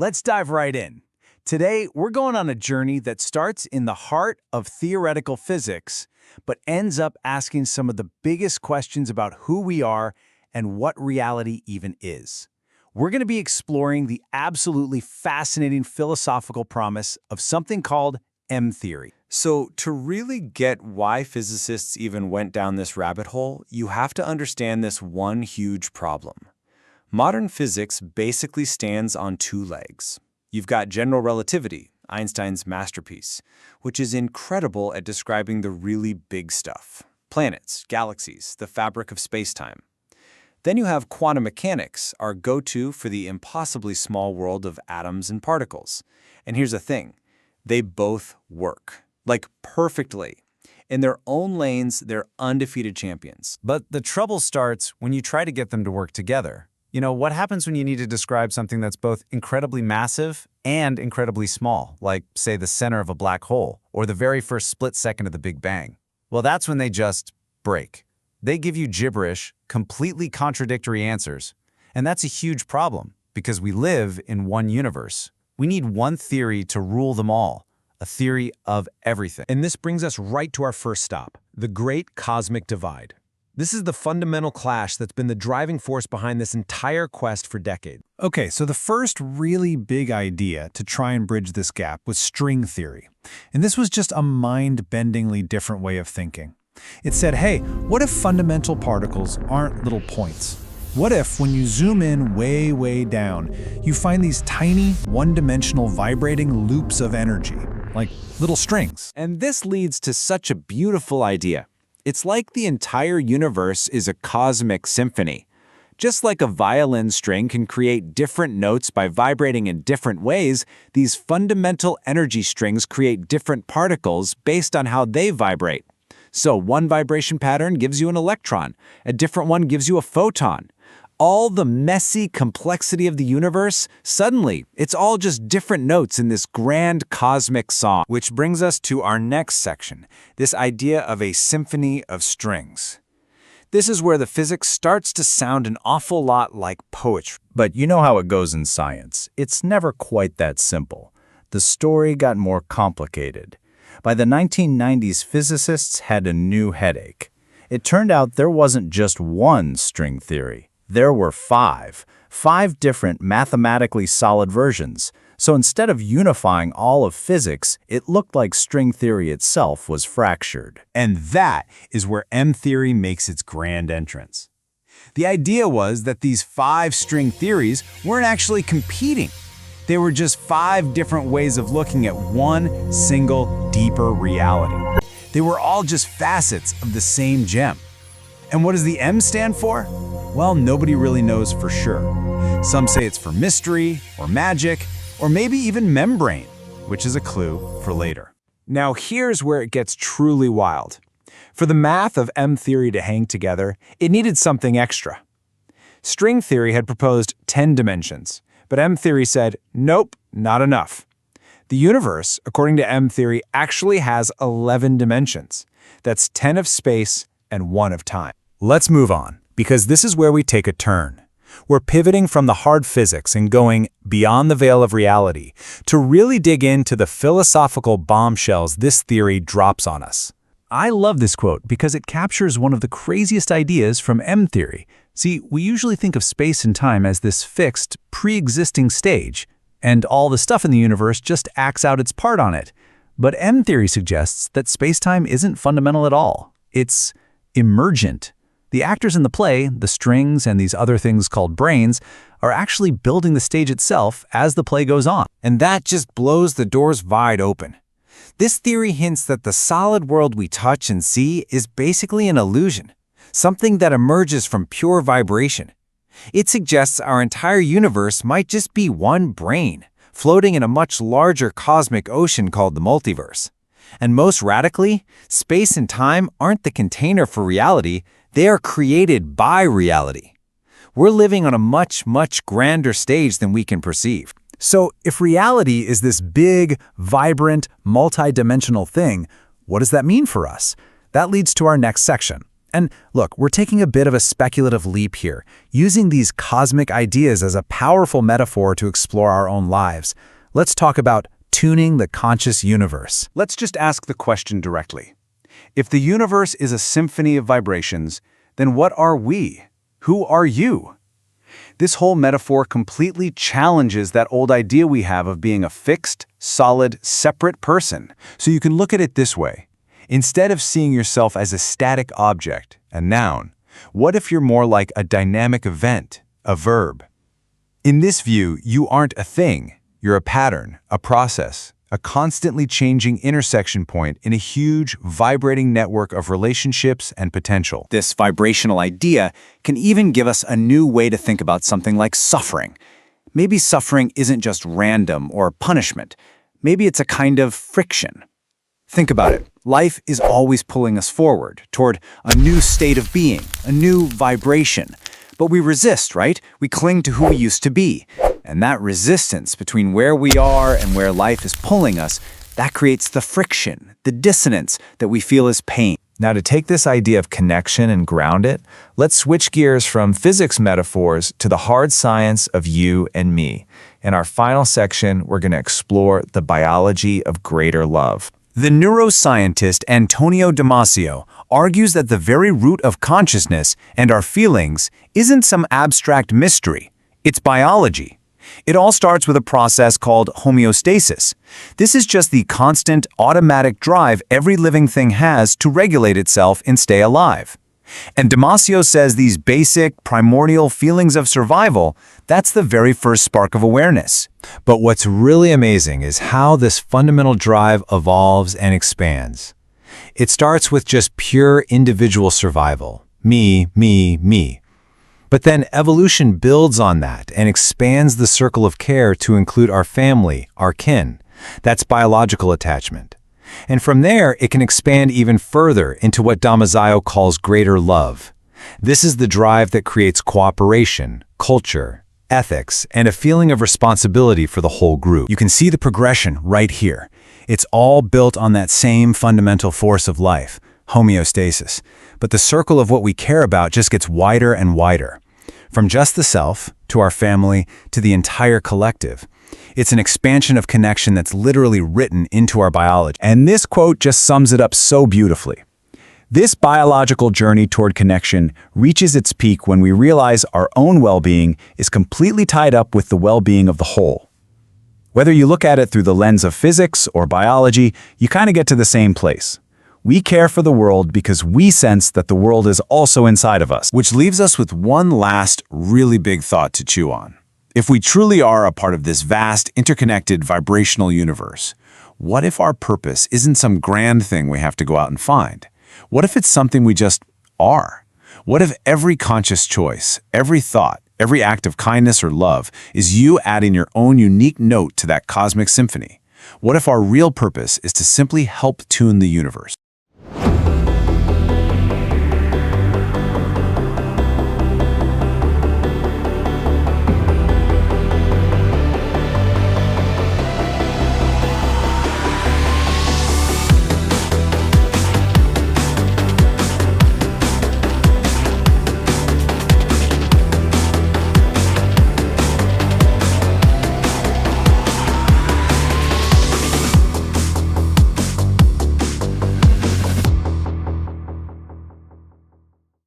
Let's dive right in. Today, we're going on a journey that starts in the heart of theoretical physics, but ends up asking some of the biggest questions about who we are and what reality even is. We're going to be exploring the absolutely fascinating philosophical promise of something called M-theory. So, to really get why physicists even went down this rabbit hole, you have to understand this one huge problem. Modern physics basically stands on two legs. You've got general relativity, Einstein's masterpiece, which is incredible at describing the really big stuff. Planets, galaxies, the fabric of spacetime. Then you have quantum mechanics, our go-to for the impossibly small world of atoms and particles. And here's the thing, they both work, like perfectly. In their own lanes, they're undefeated champions. But the trouble starts when you try to get them to work together. You know, what happens when you need to describe something that's both incredibly massive and incredibly small, like, say, the center of a black hole, or the very first split second of the Big Bang? Well, that's when they just break. They give you gibberish, completely contradictory answers. And that's a huge problem, because we live in one universe. We need one theory to rule them all, a theory of everything. And this brings us right to our first stop, the Great Cosmic Divide. This is the fundamental clash that's been the driving force behind this entire quest for decades. Okay, so the first really big idea to try and bridge this gap was string theory. And this was just a mind-bendingly different way of thinking. It said, hey, what if fundamental particles aren't little points? What if, when you zoom in way, way down, you find these tiny, one-dimensional vibrating loops of energy, like little strings? And this leads to such a beautiful idea. It's like the entire universe is a cosmic symphony. Just like a violin string can create different notes by vibrating in different ways, these fundamental energy strings create different particles based on how they vibrate. So one vibration pattern gives you an electron, a different one gives you a photon. All the messy complexity of the universe, suddenly, it's all just different notes in this grand cosmic song. Which brings us to our next section, this idea of a symphony of strings. This is where the physics starts to sound an awful lot like poetry. But you know how it goes in science. It's never quite that simple. The story got more complicated. By the 1990s, physicists had a new headache. It turned out there wasn't just one string theory. There were five different mathematically solid versions. So instead of unifying all of physics, it looked like string theory itself was fractured. And that is where M-theory makes its grand entrance. The idea was that these 5 string theories weren't actually competing. They were just 5 different ways of looking at one single, deeper reality. They were all just facets of the same gem. And what does the M stand for? Well, nobody really knows for sure. Some say it's for mystery, or magic, or maybe even membrane, which is a clue for later. Now here's where it gets truly wild. For the math of M-theory to hang together, it needed something extra. String theory had proposed 10 dimensions, but M-theory said, nope, not enough. The universe, according to M-theory, actually has 11 dimensions. That's 10 of space and 1 of time. Let's move on, because this is where we take a turn. We're pivoting from the hard physics and going beyond the veil of reality to really dig into the philosophical bombshells this theory drops on us. I love this quote because it captures one of the craziest ideas from M-theory. See, we usually think of space and time as this fixed, pre-existing stage, and all the stuff in the universe just acts out its part on it. But M-theory suggests that space-time isn't fundamental at all. It's emergent. The actors in the play, the strings and these other things called brains, are actually building the stage itself as the play goes on. And that just blows the doors wide open. This theory hints that the solid world we touch and see is basically an illusion, something that emerges from pure vibration. It suggests our entire universe might just be one brain, floating in a much larger cosmic ocean called the multiverse. And most radically, space and time aren't the container for reality, they are created by reality. We're living on a much, much grander stage than we can perceive. So if reality is this big, vibrant, multi-dimensional thing, what does that mean for us? That leads to our next section, And look, we're taking a bit of a speculative leap here, using these cosmic ideas as a powerful metaphor to explore our own lives. Let's talk about tuning the conscious universe. Let's just ask the question directly. If the universe is a symphony of vibrations, then what are we? Who are you? This whole metaphor completely challenges that old idea we have of being a fixed, solid, separate person. So you can look at it this way. Instead of seeing yourself as a static object, a noun, what if you're more like a dynamic event, a verb? In this view, you aren't a thing. You're a pattern, a process, a constantly changing intersection point in a huge, vibrating network of relationships and potential. This vibrational idea can even give us a new way to think about something like suffering. Maybe suffering isn't just random or punishment. Maybe it's a kind of friction. Think about it. Life is always pulling us forward, toward a new state of being, a new vibration. But we resist, right? We cling to who we used to be. And that resistance between where we are and where life is pulling us, that creates the friction, the dissonance that we feel as pain. Now, to take this idea of connection and ground it, let's switch gears from physics metaphors to the hard science of you and me. In our final section, we're going to explore the biology of greater love. The neuroscientist Antonio Damasio argues that the very root of consciousness and our feelings isn't some abstract mystery. It's biology. It all starts with a process called homeostasis. This is just the constant, automatic drive every living thing has to regulate itself and stay alive. And Damasio says these basic, primordial feelings of survival, that's the very first spark of awareness. But what's really amazing is how this fundamental drive evolves and expands. It starts with just pure individual survival. Me, me, me. But then evolution builds on that and expands the circle of care to include our family, our kin. That's biological attachment. And from there, it can expand even further into what Damasio calls greater love. This is the drive that creates cooperation, culture, ethics, and a feeling of responsibility for the whole group. You can see the progression right here. It's all built on that same fundamental force of life, homeostasis. But the circle of what we care about just gets wider and wider. From just the self, to our family, to the entire collective. It's an expansion of connection that's literally written into our biology. And this quote just sums it up so beautifully. This biological journey toward connection reaches its peak when we realize our own well-being is completely tied up with the well-being of the whole. Whether you look at it through the lens of physics or biology, you kind of get to the same place. We care for the world because we sense that the world is also inside of us. Which leaves us with one last really big thought to chew on. If we truly are a part of this vast, interconnected, vibrational universe, what if our purpose isn't some grand thing we have to go out and find? What if it's something we just are? What if every conscious choice, every thought, every act of kindness or love is you adding your own unique note to that cosmic symphony? What if our real purpose is to simply help tune the universe?